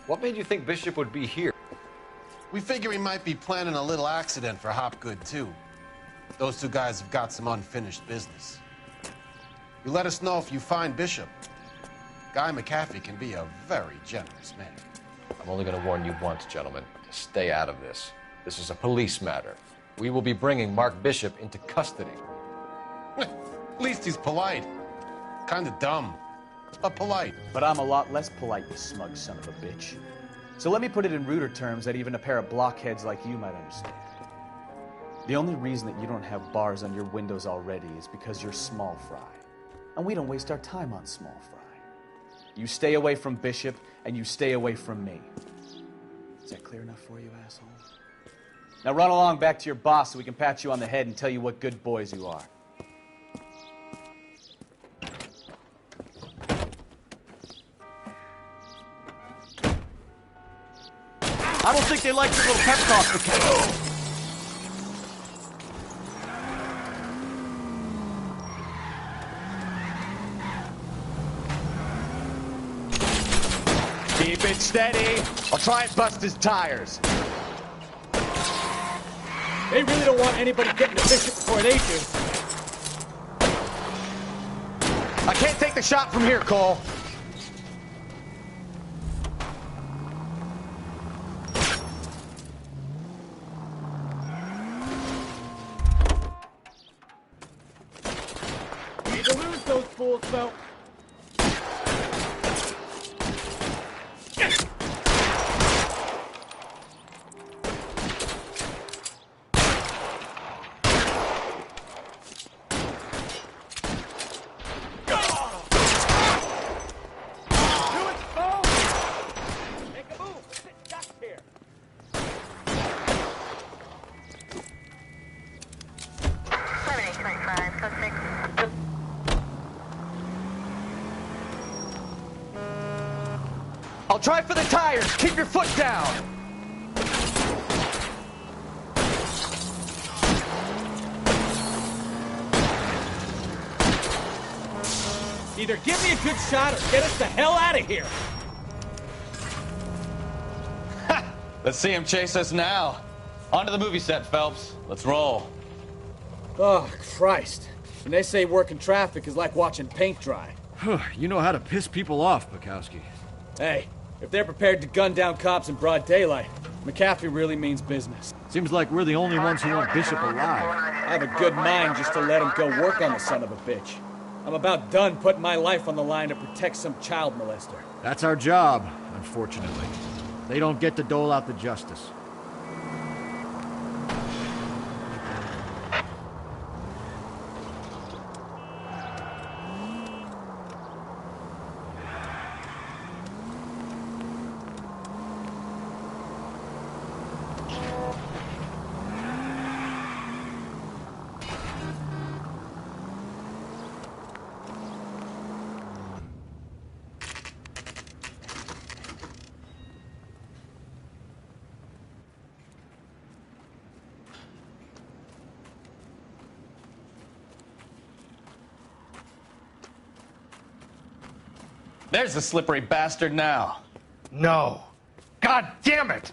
What made you think Bishop would be here? We figure he might be planning a little accident for Hopgood, too. Those two guys have got some unfinished business. You let us know if you find Bishop. Guy McAfee can be a very generous man. I'm only going to warn you once, gentlemen. To stay out of this. This is a police matter. We will be bringing Mark Bishop into custody. At least he's polite. Kind of dumb, but polite. But I'm a lot less polite, you smug son of a bitch. So let me put it in ruder terms that even a pair of blockheads like you might understand. The only reason that you don't have bars on your windows already is because you're small fry. And we don't waste our time on small fry. You stay away from Bishop, and you stay away from me. Is that clear enough for you, asshole? Now run along back to your boss so we can pat you on the head and tell you what good boys you are. I don't think they like your little pep talk, McAfee. Keep it steady. I'll try and bust his tires. They really don't want anybody getting to Bishop before they do. I can't take the shot from here, Cole. Need to lose those fools, though. 5, suspect. I'll try for the tires. Keep your foot down. Either give me a good shot or get us the hell out of here. Let's see him chase us now. On to the movie set, Phelps. Let's roll. Oh, Christ. When they say working traffic is like watching paint dry. You know how to piss people off, Bukowski. Hey, if they're prepared to gun down cops in broad daylight, McAfee really means business. Seems like we're the only ones who want Bishop alive. I have a good mind just to let him go work on the son of a bitch. I'm about done putting my life on the line to protect some child molester. That's our job, unfortunately. They don't get to dole out the justice. There's the slippery bastard now. No. God damn it!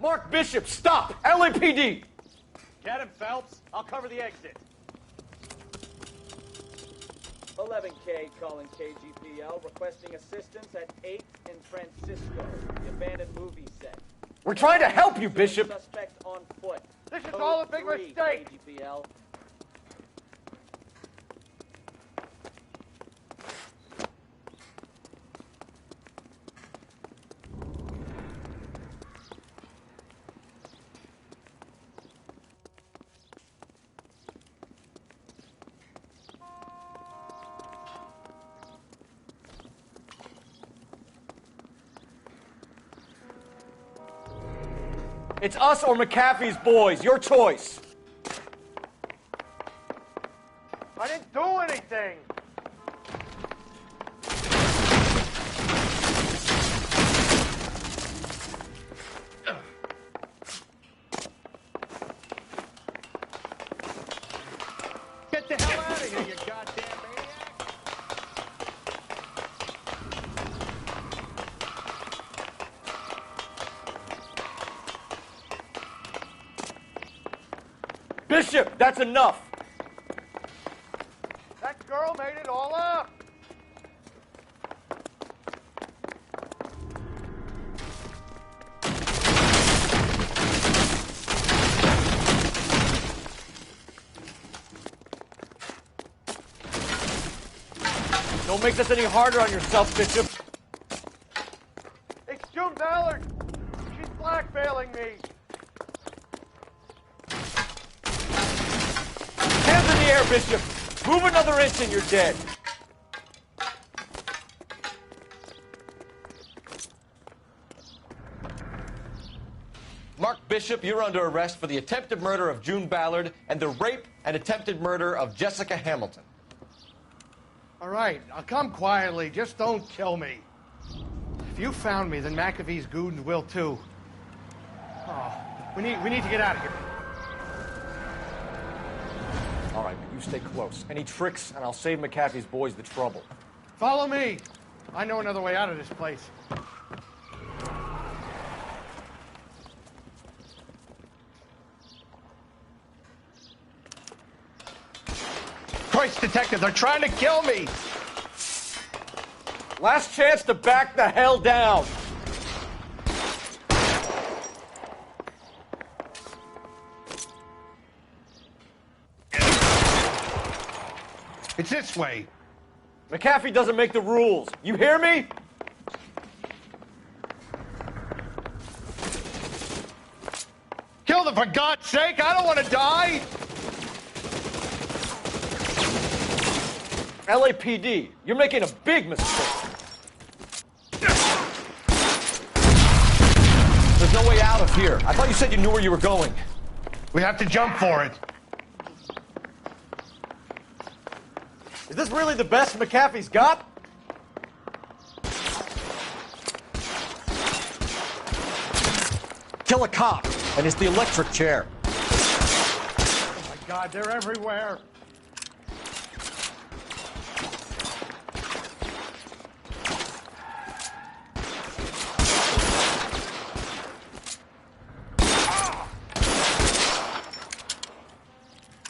Mark Bishop, stop! LAPD! Get him, Phelps. I'll cover the exit. 11K calling KGPL, requesting assistance at 8th and Francisco, the abandoned movie set. We're trying to help you, Bishop. Suspect on foot. This is all a big Code 3, mistake. KGPL. It's us or McAfee's boys. Your choice. I didn't do anything. Get the hell out of here, you goddamn maniac. Bishop, that's enough. That girl made it all up. Don't make this any harder on yourself, Bishop. It's June Ballard. She's blackmailing me. Hands in the air, Bishop. Move another inch and you're dead. Mark Bishop, you're under arrest for the attempted murder of June Ballard and the rape and attempted murder of Jessica Hamilton. All right, I'll come quietly. Just don't kill me. If you found me, then McAfee's goons will too. Oh, we need to get out of here. All right, but you stay close. Any tricks, and I'll save McAfee's boys the trouble. Follow me. I know another way out of this place. Christ, detective, they're trying to kill me. Last chance to back the hell down. It's this way. McAfee doesn't make the rules. You hear me? Kill them, for God's sake! I don't want to die! LAPD, you're making a big mistake. There's no way out of here. I thought you said you knew where you were going. We have to jump for it. Is this really the best McAfee's got? Kill a cop, and it's the electric chair. Oh my God, they're everywhere.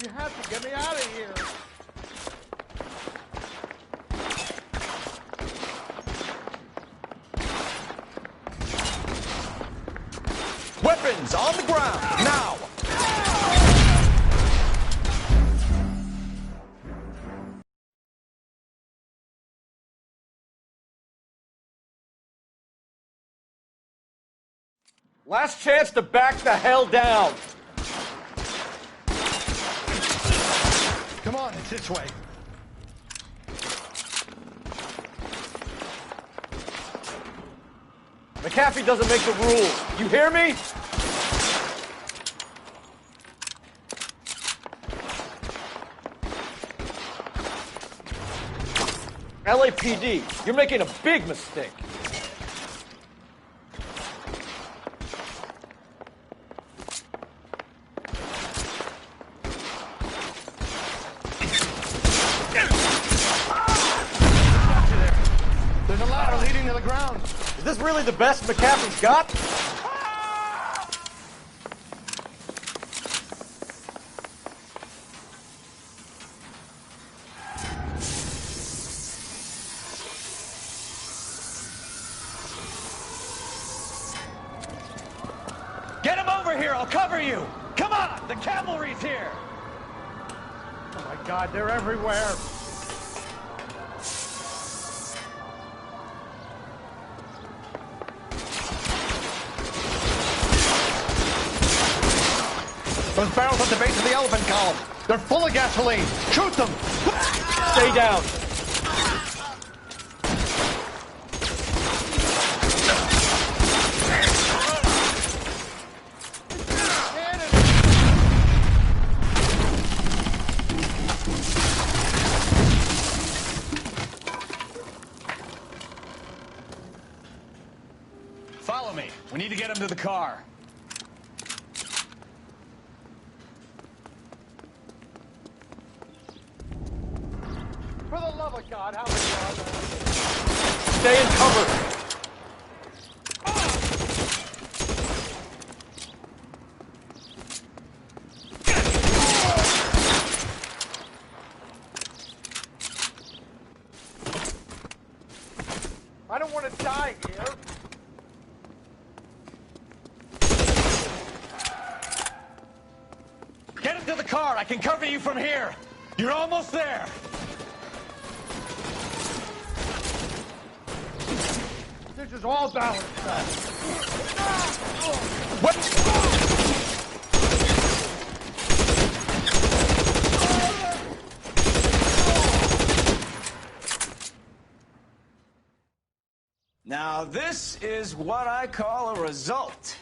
You have to get me out of here. Weapons on the ground, now! Last chance to back the hell down. Come on, it's this way. McAfee doesn't make the rules. You hear me? LAPD, you're making a big mistake. There's a ladder leading to the ground. Is this really the best McAfee's got? Get him over here, I'll cover you! Come on, the cavalry's here! Oh my God, they're everywhere. Those barrels at the base of the elephant column. They're full of gasoline. Shoot them! Stay down. Follow me. We need to get him to the car. For the love of God, how many are there? Stay in cover. I don't want to die here. Get him to the car. I can cover you from here. You're almost there. This is all Ballard's Now, this is what I call a result.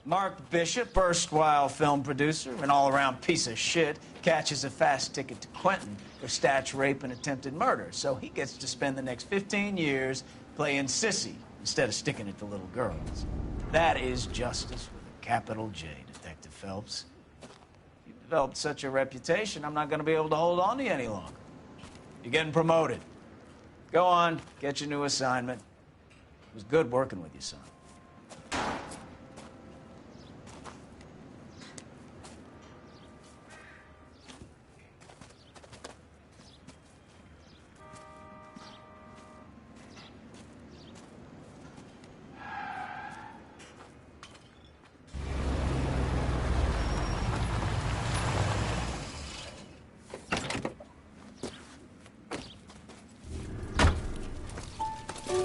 Mark Bishop, erstwhile film producer, an all-around piece of shit, catches a fast ticket to Quentin for statch rape and attempted murder. So he gets to spend the next 15 years playing sissy instead of sticking it to little girls. That is justice with a capital J, Detective Phelps. You've developed such a reputation, I'm not going to be able to hold on to you any longer. You're getting promoted. Go on, get your new assignment. It was good working with you, son.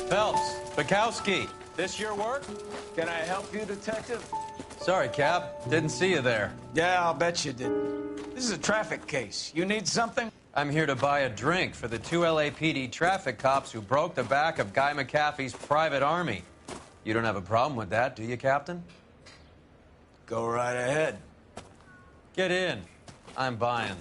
Phelps, Bukowski, this your work? Can I help you, Detective? Sorry, Cap. Didn't see you there. Yeah, I'll bet you did. This is a traffic case. You need something? I'm here to buy a drink for the 2 LAPD traffic cops who broke the back of Guy McAfee's private army. You don't have a problem with that, do you, Captain? Go right ahead. Get in. I'm buying.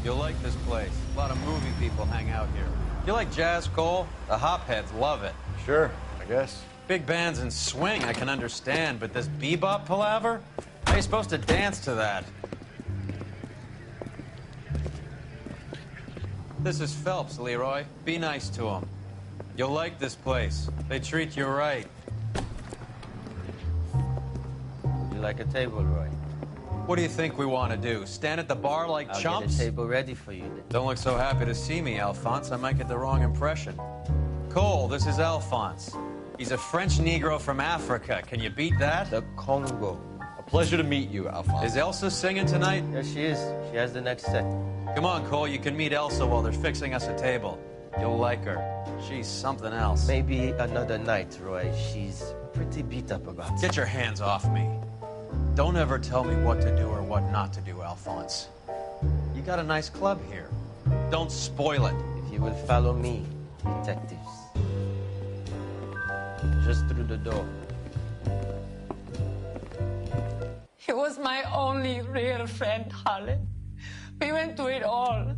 You'll like this place. A lot of movie people hang out here. You like jazz, Cole? The hopheads love it. Sure, I guess. Big bands and swing, I can understand, but this bebop palaver? How are you supposed to dance to that? This is Phelps, Leroy. Be nice to him. You'll like this place. They treat you right. Would you like a table, Roy? What do you think we want to do? Stand at the bar like I'll chumps? get a table ready for you then. Don't look so happy to see me, Alphonse. I might get the wrong impression. Cole, this is Alphonse. He's a French Negro from Africa. Can you beat that? The Congo. A pleasure to meet you, Alphonse. Is Elsa singing tonight? Yes, she is. She has the next set. Come on, Cole. You can meet Elsa while they're fixing us a table. You'll like her. She's something else. Maybe another night, Roy. She's pretty beat up about it. Get your hands off me. Don't ever tell me what to do or what not to do, Alphonse. You got a nice club here. Don't spoil it. If you will follow me, detectives. Just through the door. He was my only real friend, Harlan. We went through it all.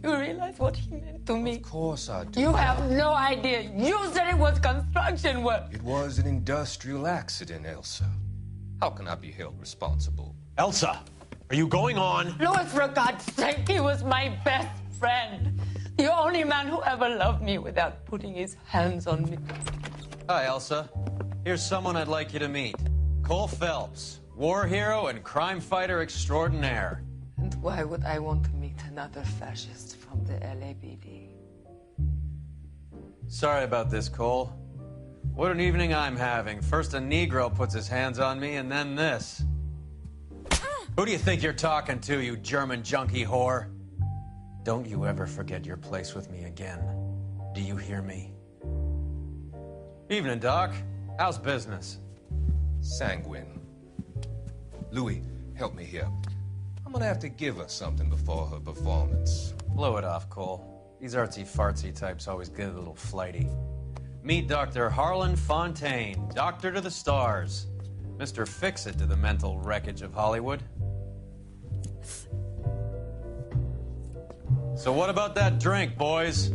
Do you realize what he meant to me? Of course I do. You have no idea. You said it was construction work. It was an industrial accident, Elsa. How can I be held responsible? Elsa, are you going on? Louis, for God's sake, he was my best friend. The only man who ever loved me without putting his hands on me. Hi, Elsa. Here's someone I'd like you to meet. Cole Phelps, war hero and crime fighter extraordinaire. And why would I want to meet another fascist from the LAPD? Sorry about this, Cole. What an evening I'm having. First a Negro puts his hands on me, and then this. Who do you think you're talking to, you German junkie whore? Don't you ever forget your place with me again. Do you hear me? Evening, Doc. How's business? Sanguine. Louis, help me here. I'm gonna have to give her something before her performance. Blow it off, Cole. These artsy-fartsy types always get a little flighty. Meet Dr. Harlan Fontaine, doctor to the stars. Mr. Fix-It to the mental wreckage of Hollywood. So what about that drink, boys?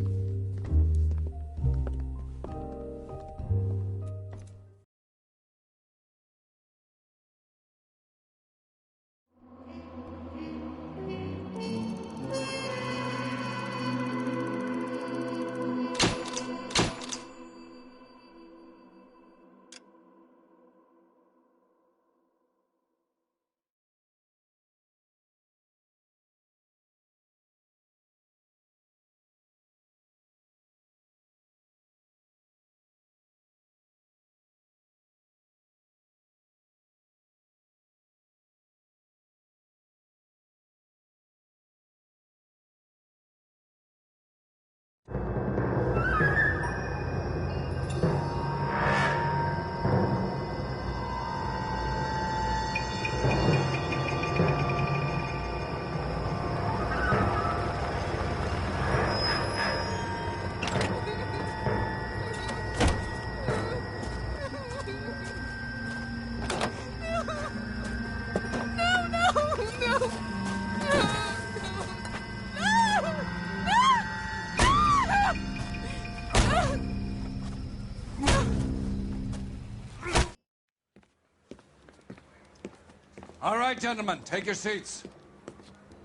All right, gentlemen, take your seats.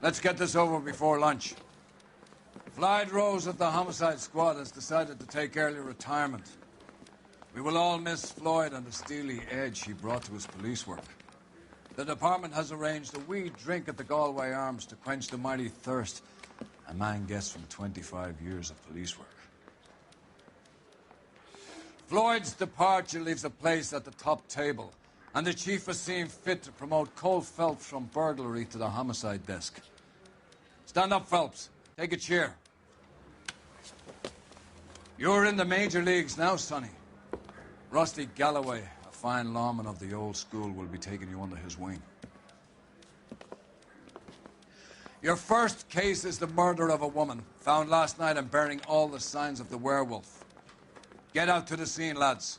Let's get this over before lunch. Floyd Rose of the Homicide Squad has decided to take early retirement. We will all miss Floyd and the steely edge he brought to his police work. The department has arranged a wee drink at the Galway Arms to quench the mighty thirst a man gets from 25 years of police work. Floyd's departure leaves a place at the top table, and the chief has seen fit to promote Cole Phelps from burglary to the homicide desk. Stand up, Phelps. Take a chair. You're in the major leagues now, Sonny. Rusty Galloway, a fine lawman of the old school, will be taking you under his wing. Your first case is the murder of a woman, found last night and bearing all the signs of the werewolf. Get out to the scene, lads.